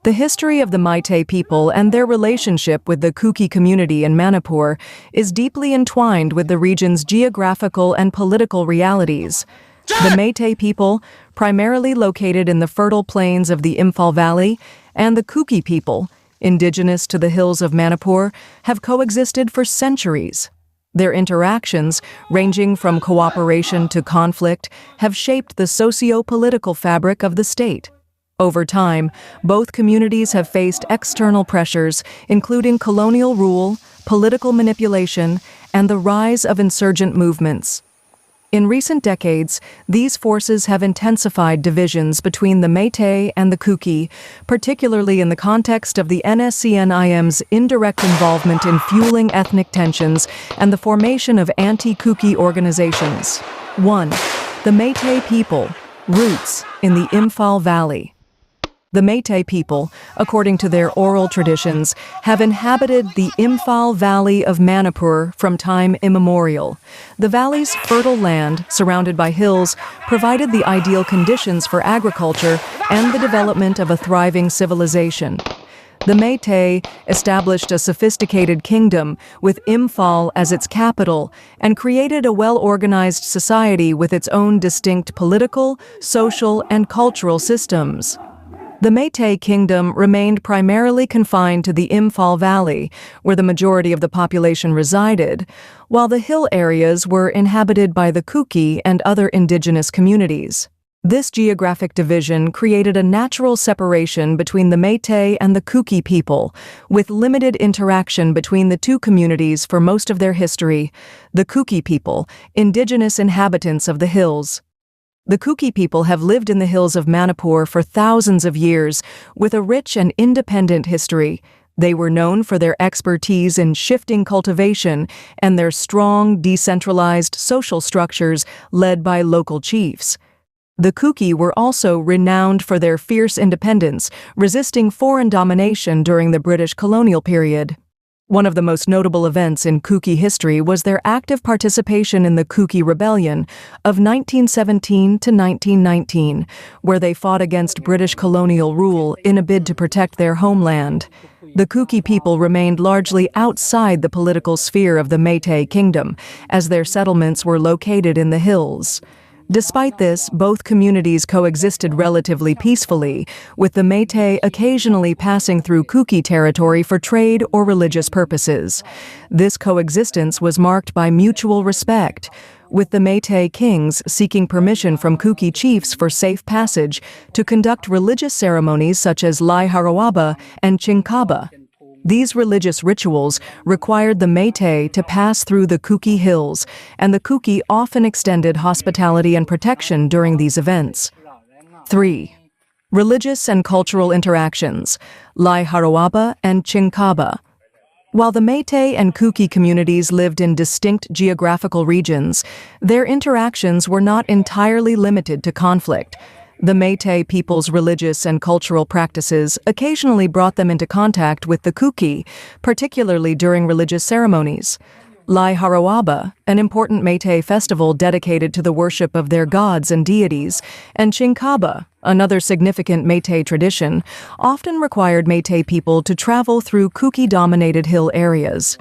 The history of the Meitei people and their relationship with the Kookie community in Manipur is deeply entwined with the region's geographical and political realities. The Meitei people, primarily located in the fertile plains of the Imphal Valley, and the Kookie people, indigenous to the hills of Manipur, have coexisted for centuries. Their interactions, ranging from cooperation to conflict, have shaped the socio-political fabric of the state. Over time, both communities have faced external pressures, including colonial rule, political manipulation, and the rise of insurgent movements. In recent decades, these forces have intensified divisions between the Meitei and the Kookie, particularly in the context of the NSCNIM's indirect involvement in fueling ethnic tensions and the formation of anti-Kookie organizations. 1. The Meitei people, roots in the Imphal Valley. The Meitei people, according to their oral traditions, have inhabited the Imphal Valley of Manipur from time immemorial. The valley's fertile land, surrounded by hills, provided the ideal conditions for agriculture and the development of a thriving civilization. The Meitei established a sophisticated kingdom with Imphal as its capital and created a well-organized society with its own distinct political, social, and cultural systems. The Meitei kingdom remained primarily confined to the Imphal Valley, where the majority of the population resided, while the hill areas were inhabited by the Kookie and other indigenous communities. This geographic division created a natural separation between the Meitei and the Kookie people, with limited interaction between the two communities for most of their history. The Kookie people, indigenous inhabitants of the hills. The Kookie people have lived in the hills of Manipur for thousands of years, with a rich and independent history. They were known for their expertise in shifting cultivation and their strong, decentralized social structures led by local chiefs. The Kookie were also renowned for their fierce independence, resisting foreign domination during the British colonial period. One of the most notable events in Kookie history was their active participation in the Kookie Rebellion of 1917 to 1919, where they fought against British colonial rule in a bid to protect their homeland. The Kookie people remained largely outside the political sphere of the Meitei kingdom, as their settlements were located in the hills. Despite this, both communities coexisted relatively peacefully, with the Meitei occasionally passing through Kookie territory for trade or religious purposes. This coexistence was marked by mutual respect, with the Meitei kings seeking permission from Kookie chiefs for safe passage to conduct religious ceremonies such as Lai Harawaba and Chingkaba. These religious rituals required the Meitei to pass through the Kookie hills, and the Kookie often extended hospitality and protection during these events. 3. Religious and cultural interactions, Lai Harawaba and Chingkaba. While the Meitei and Kookie communities lived in distinct geographical regions, their interactions were not entirely limited to conflict. The Meitei people's religious and cultural practices occasionally brought them into contact with the Kookie, particularly during religious ceremonies. Lai Harawaba, an important Meitei festival dedicated to the worship of their gods and deities, and Chingkaba, another significant Meitei tradition, often required Meitei people to travel through Kookie-dominated hill areas.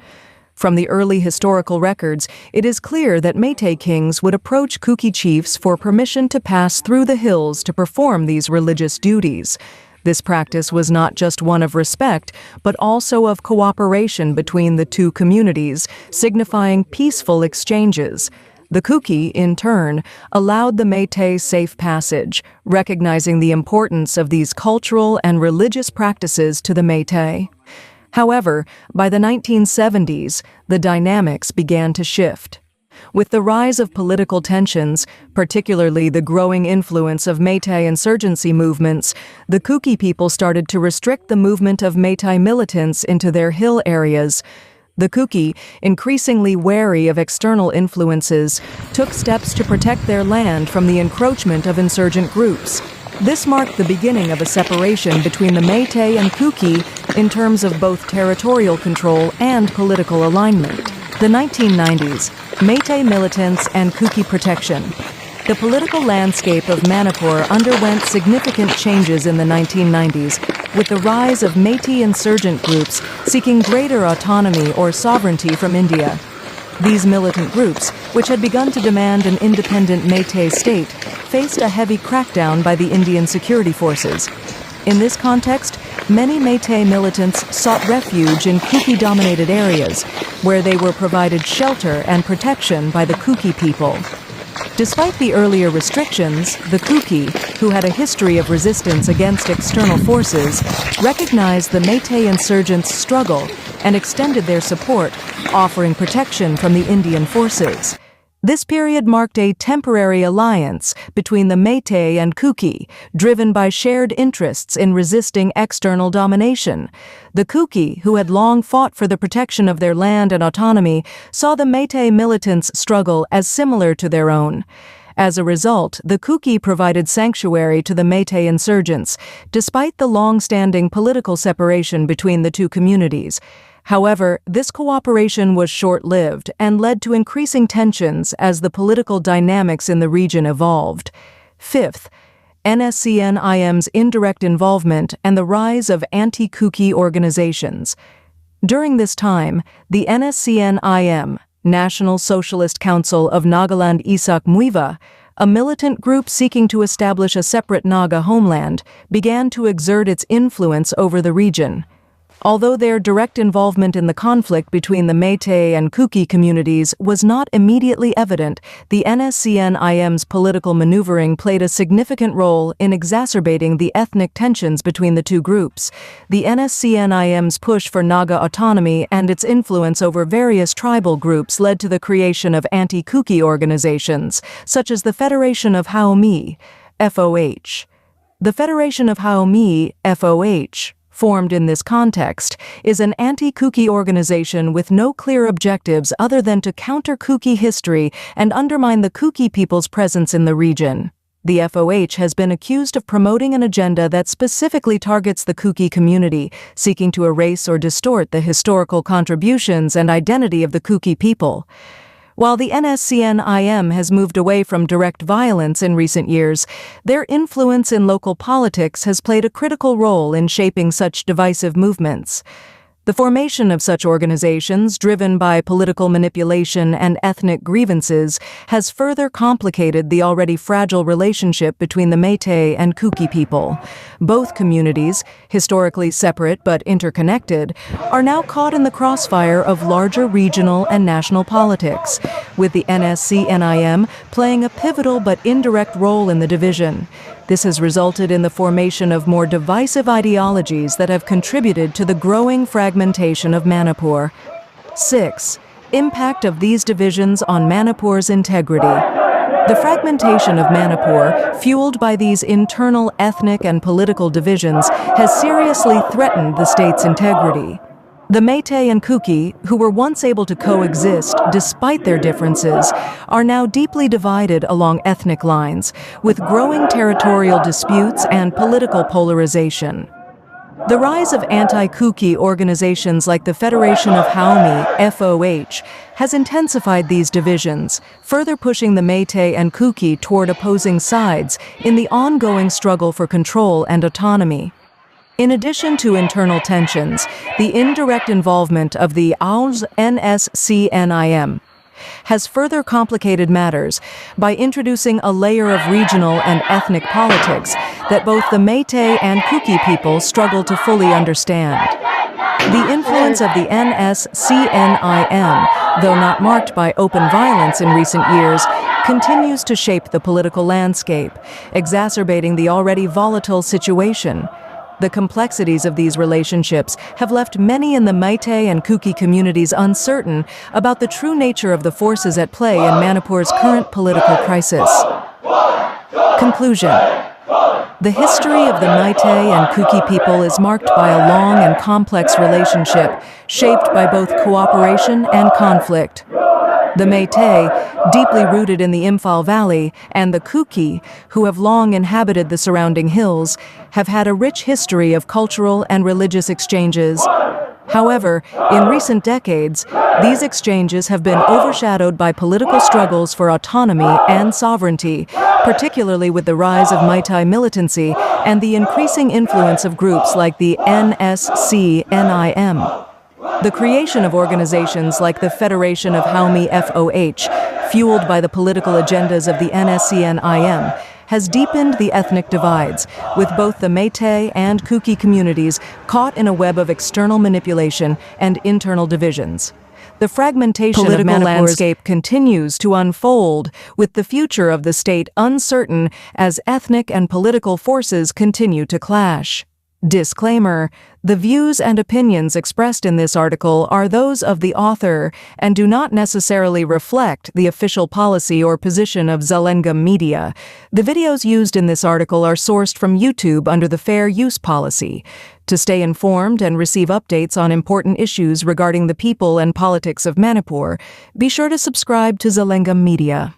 From the early historical records, it is clear that Meitei kings would approach Kookie chiefs for permission to pass through the hills to perform these religious duties. This practice was not just one of respect, but also of cooperation between the two communities, signifying peaceful exchanges. The Kookie, in turn, allowed the Meitei safe passage, recognizing the importance of these cultural and religious practices to the Meitei. However, by the 1970s, the dynamics began to shift. With the rise of political tensions, particularly the growing influence of Meitei insurgency movements, the Kookie people started to restrict the movement of Meitei militants into their hill areas. The Kookie, increasingly wary of external influences, took steps to protect their land from the encroachment of insurgent groups. This marked the beginning of a separation between the Meitei and Kookie in terms of both territorial control and political alignment. The 1990s, Meitei militants and Kookie protection. The political landscape of Manipur underwent significant changes in the 1990s, with the rise of Meitei insurgent groups seeking greater autonomy or sovereignty from India. These militant groups, which had begun to demand an independent Meitei state, faced a heavy crackdown by the Indian security forces. In this context, many Meitei militants sought refuge in Kookie-dominated areas, where they were provided shelter and protection by the Kookie people. Despite the earlier restrictions, the Kookie, who had a history of resistance against external forces, recognized the Meitei insurgents' struggle and extended their support, offering protection from the Indian forces. This period marked a temporary alliance between the Meitei and Kookie, driven by shared interests in resisting external domination. The Kookie, who had long fought for the protection of their land and autonomy, saw the Meitei militants' struggle as similar to their own. As a result, the Kookie provided sanctuary to the Meitei insurgents, despite the long-standing political separation between the two communities. However, this cooperation was short-lived and led to increasing tensions as the political dynamics in the region evolved. Fifth, NSCN-IM's indirect involvement and the rise of anti-Kookie organizations. During this time, the NSCN-IM, National Socialist Council of Nagaland Isak Muiva, a militant group seeking to establish a separate Naga homeland, began to exert its influence over the region. Although their direct involvement in the conflict between the Meitei and Kookie communities was not immediately evident, the NSCN-IM's political maneuvering played a significant role in exacerbating the ethnic tensions between the two groups. The NSCN-IM's push for Naga autonomy and its influence over various tribal groups led to the creation of anti-Kookie organizations, such as the Federation of Haomi, FOH. The Federation of Haomi, FOH, formed in this context, is an anti-Kookie organization with no clear objectives other than to counter Kookie history and undermine the Kookie people's presence in the region. The FOH has been accused of promoting an agenda that specifically targets the Kookie community, seeking to erase or distort the historical contributions and identity of the Kookie people. While the NSCN-IM has moved away from direct violence in recent years, their influence in local politics has played a critical role in shaping such divisive movements. The formation of such organizations, driven by political manipulation and ethnic grievances, has further complicated the already fragile relationship between the Meitei and Kookie people. Both communities, historically separate but interconnected, are now caught in the crossfire of larger regional and national politics, with the NSCN-IM playing a pivotal but indirect role in the division. This has resulted in the formation of more divisive ideologies that have contributed to the growing fragmentation of Manipur. 6. Impact of these divisions on Manipur's integrity. The fragmentation of Manipur, fueled by these internal ethnic and political divisions, has seriously threatened the state's integrity. The Meitei and Kookie, who were once able to coexist despite their differences, are now deeply divided along ethnic lines, with growing territorial disputes and political polarization. The rise of anti-Kookie organizations like the Federation of Haomi, FOH, has intensified these divisions, further pushing the Meitei and Kookie toward opposing sides in the ongoing struggle for control and autonomy. In addition to internal tensions, the indirect involvement of the NSCN-IM has further complicated matters by introducing a layer of regional and ethnic politics that both the Meitei and Kookie people struggle to fully understand. The influence of the NSCN-IM, though not marked by open violence in recent years, continues to shape the political landscape, exacerbating the already volatile situation. The complexities of these relationships have left many in the Meitei and Kookie communities uncertain about the true nature of the forces at play in Manipur's current political crisis. Conclusion. The history of the Meitei and Kookie people is marked by a long and complex relationship, shaped by both cooperation and conflict. The Meitei, deeply rooted in the Imphal Valley, and the Kookie, who have long inhabited the surrounding hills, have had a rich history of cultural and religious exchanges. However, in recent decades, these exchanges have been overshadowed by political struggles for autonomy and sovereignty, particularly with the rise of Meitei militancy and the increasing influence of groups like the NSCNIM. The creation of organizations like the Federation of Haumi FOH, fueled by the political agendas of the NSCNIM, has deepened the ethnic divides, with both the Meitei and Kookie communities caught in a web of external manipulation and internal divisions. The fragmentation of Manipure's landscape continues to unfold, with the future of the state uncertain as ethnic and political forces continue to clash. Disclaimer: the views and opinions expressed in this article are those of the author and do not necessarily reflect the official policy or position of Zalengam Media. The videos used in this article are sourced from YouTube under the Fair Use Policy. To stay informed and receive updates on important issues regarding the people and politics of Manipur, be sure to subscribe to Zalengam Media.